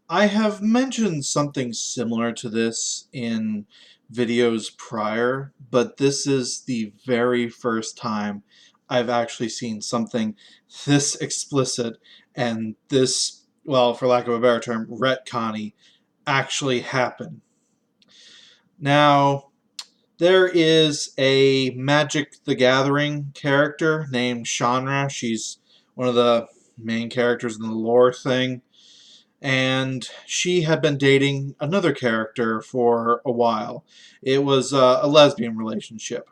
I have mentioned something similar to this in videos prior, but this is the very first time I've actually seen something this explicit and this, well, for lack of a better term, retconny actually happen. Now, there is a Magic the Gathering character named Shanra. She's one of the main characters in the lore thing. And she had been dating another character for a while. It was a lesbian relationship.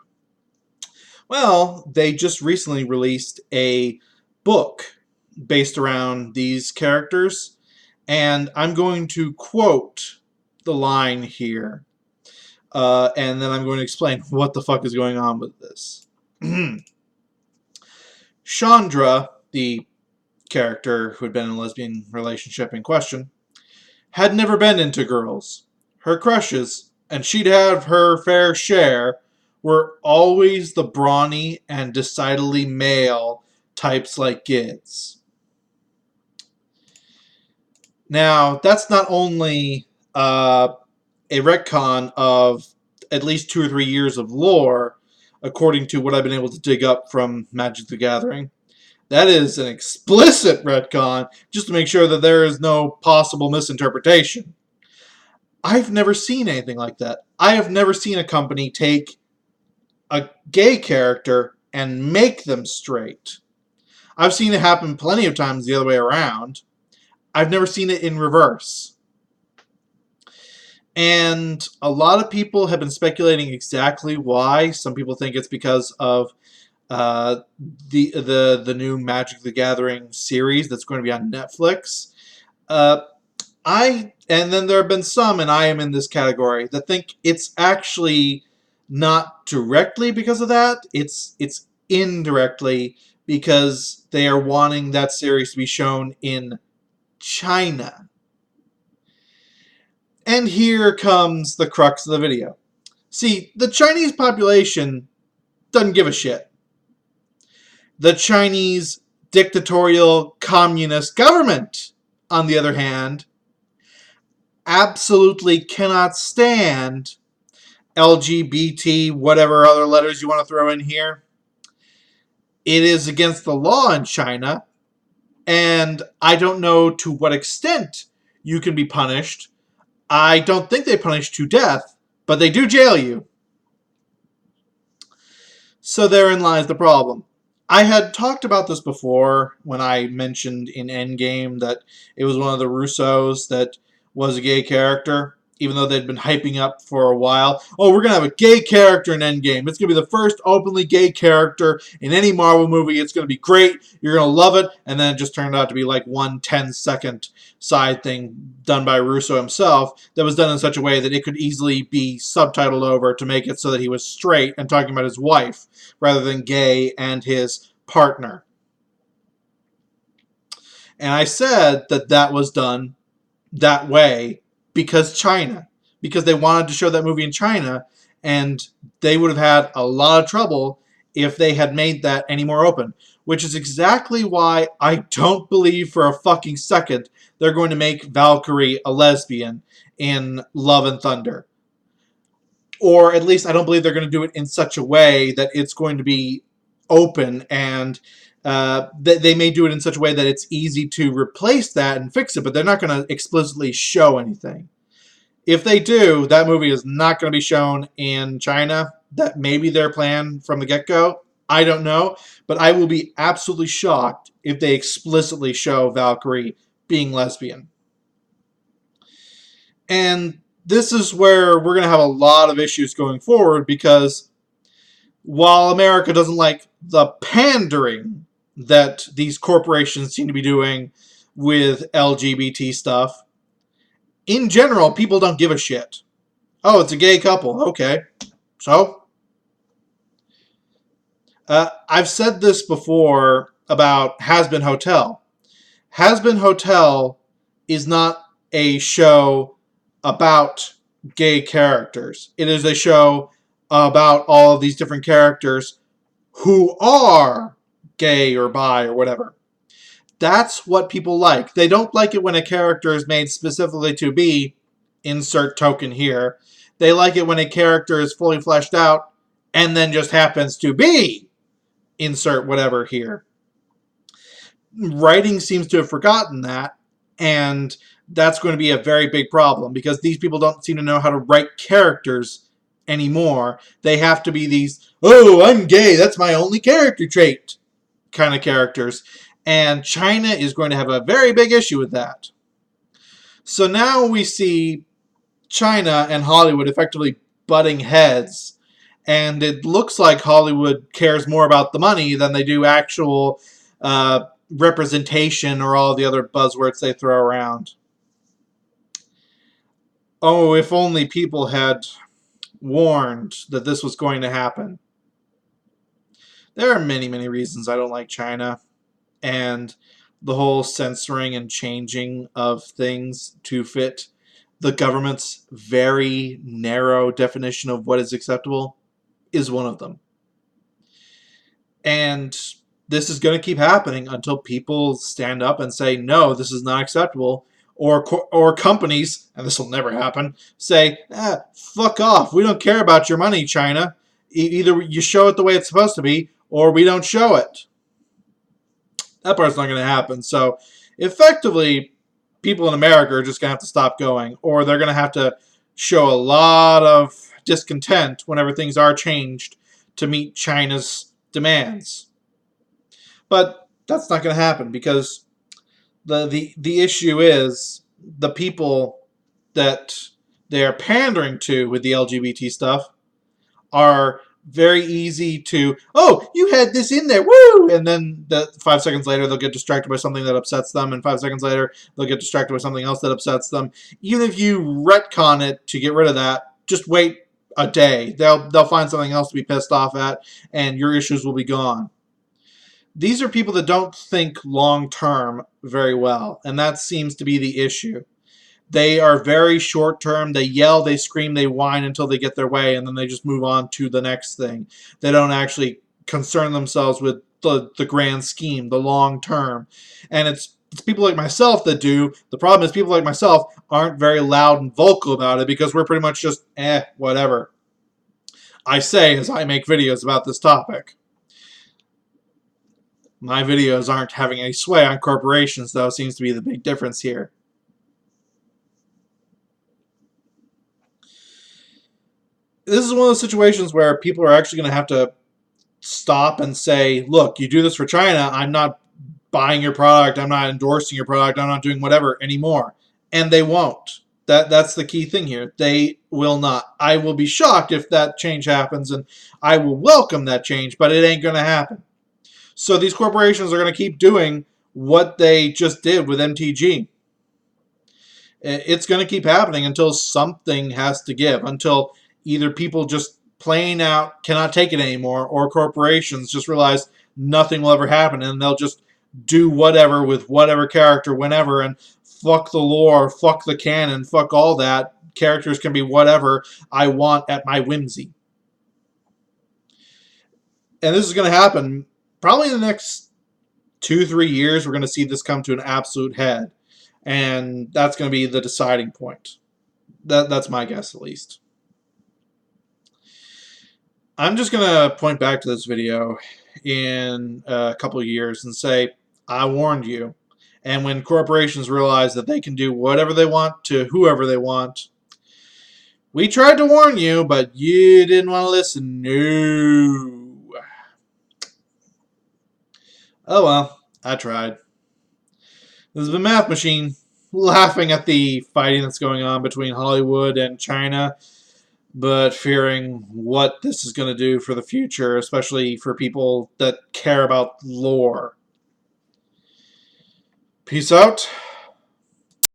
Well, they just recently released a book based around these characters, and I'm going to quote the line here, and then I'm going to explain what the fuck is going on with this. Chandra, the character who had been in a lesbian relationship in question, had never been into girls. Her crushes, and she'd have her fair share, were always the brawny and decidedly male types like Gids. Now, that's not only a retcon of at least 2 or 3 years of lore, according to what I've been able to dig up from Magic the Gathering. That is an explicit retcon, just to make sure that there is no possible misinterpretation. I've never seen anything like that. I have never seen a company take a gay character and make them straight. I've seen it happen plenty of times the other way around. I've never seen it in reverse. And a lot of people have been speculating exactly why. Some people think it's because of the new Magic the Gathering series that's going to be on Netflix. And then there have been some, and I am in this category, that think it's actually not directly because of that. It's indirectly because they are wanting that series to be shown in China. And here comes the crux of the video. See, the Chinese population doesn't give a shit. The Chinese dictatorial communist government, on the other hand, absolutely cannot stand LGBT, whatever other letters you want to throw in here. It is against the law in China, and I don't know to what extent you can be punished. I don't think they punish to death, but they do jail you. So therein lies the problem. I had talked about this before when I mentioned in Endgame that it was one of the Russos that was a gay character, even though they'd been hyping up for a while. Oh, we're going to have a gay character in Endgame. It's going to be the first openly gay character in any Marvel movie. It's going to be great. You're going to love it. And then it just turned out to be like one 10-second side thing done by Russo himself that was done in such a way that it could easily be subtitled over to make it so that he was straight and talking about his wife rather than gay and his partner. And I said that that was done that way because China, because they wanted to show that movie in China, and they would have had a lot of trouble if they had made that any more open, which is exactly why I don't believe for a fucking second they're going to make Valkyrie a lesbian in Love and Thunder. Or at least I don't believe they're going to do it in such a way that it's going to be open, and they may do it in such a way that it's easy to replace that and fix it, but they're not going to explicitly show anything. If they do, that movie is not going to be shown in China. That may be their plan from the get-go. I don't know, but I will be absolutely shocked if they explicitly show Valkyrie being lesbian. And this is where we're going to have a lot of issues going forward, because while America doesn't like the pandering that these corporations seem to be doing with LGBT stuff, in general, people don't give a shit. Oh, it's a gay couple. Okay. So? I've said this before about Has-Been Hotel. Has-Been Hotel is not a show about gay characters. It is a show about all of these different characters who are gay or bi or whatever. That's what people like. They don't like it when a character is made specifically to be insert token here. They like it when a character is fully fleshed out and then just happens to be insert whatever here. Writing seems to have forgotten that, and that's going to be a very big problem because these people don't seem to know how to write characters anymore. They have to be these, oh, I'm gay, that's my only character trait kind of characters. And China is going to have a very big issue with that. So now we see China and Hollywood effectively butting heads. And it looks like Hollywood cares more about the money than they do actual representation or all the other buzzwords they throw around. Oh, if only people had warned that this was going to happen. There are many, many reasons I don't like China. And the whole censoring and changing of things to fit the government's very narrow definition of what is acceptable is one of them. And this is going to keep happening until people stand up and say, no, this is not acceptable. Or companies, and this will never happen, say, fuck off. We don't care about your money, China. Either you show it the way it's supposed to be, or we don't show it. That part's not going to happen. So effectively, people in America are just going to have to stop going, or they're going to have to show a lot of discontent whenever things are changed to meet China's demands. But that's not going to happen because the issue is the people that they are pandering to with the LGBT stuff are very easy to, oh, you had this in there, woo! And then 5 seconds later, they'll get distracted by something that upsets them, and 5 seconds later, they'll get distracted by something else that upsets them. Even if you retcon it to get rid of that, just wait a day. They'll find something else to be pissed off at, and your issues will be gone. These are people that don't think long-term very well, and that seems to be the issue. They are very short-term. They yell, they scream, they whine until they get their way, and then they just move on to the next thing. They don't actually concern themselves with the grand scheme, the long-term. And it's people like myself that do. The problem is people like myself aren't very loud and vocal about it because we're pretty much just, whatever. I say as I make videos about this topic. My videos aren't having any sway on corporations, though, seems to be the big difference here. This is one of those situations where people are actually going to have to stop and say, look, you do this for China, I'm not buying your product, I'm not endorsing your product, I'm not doing whatever anymore. And they won't. That's the key thing here. They will not. I will be shocked if that change happens, and I will welcome that change, but it ain't going to happen. So these corporations are going to keep doing what they just did with MTG. It's going to keep happening until something has to give, until either people just plain out cannot take it anymore, or corporations just realize nothing will ever happen, and they'll just do whatever with whatever character whenever, and fuck the lore, fuck the canon, fuck all that. Characters can be whatever I want at my whimsy. And this is going to happen probably in the next 2-3 years. We're going to see this come to an absolute head. And that's going to be the deciding point. That's my guess, at least. I'm just going to point back to this video in a couple of years and say, I warned you. And when corporations realize that they can do whatever they want to whoever they want, we tried to warn you, but you didn't want to listen. No. Oh well, I tried. This has been Math Machine, laughing at the fighting that's going on between Hollywood and China, but fearing what this is going to do for the future, especially for people that care about lore. Peace out.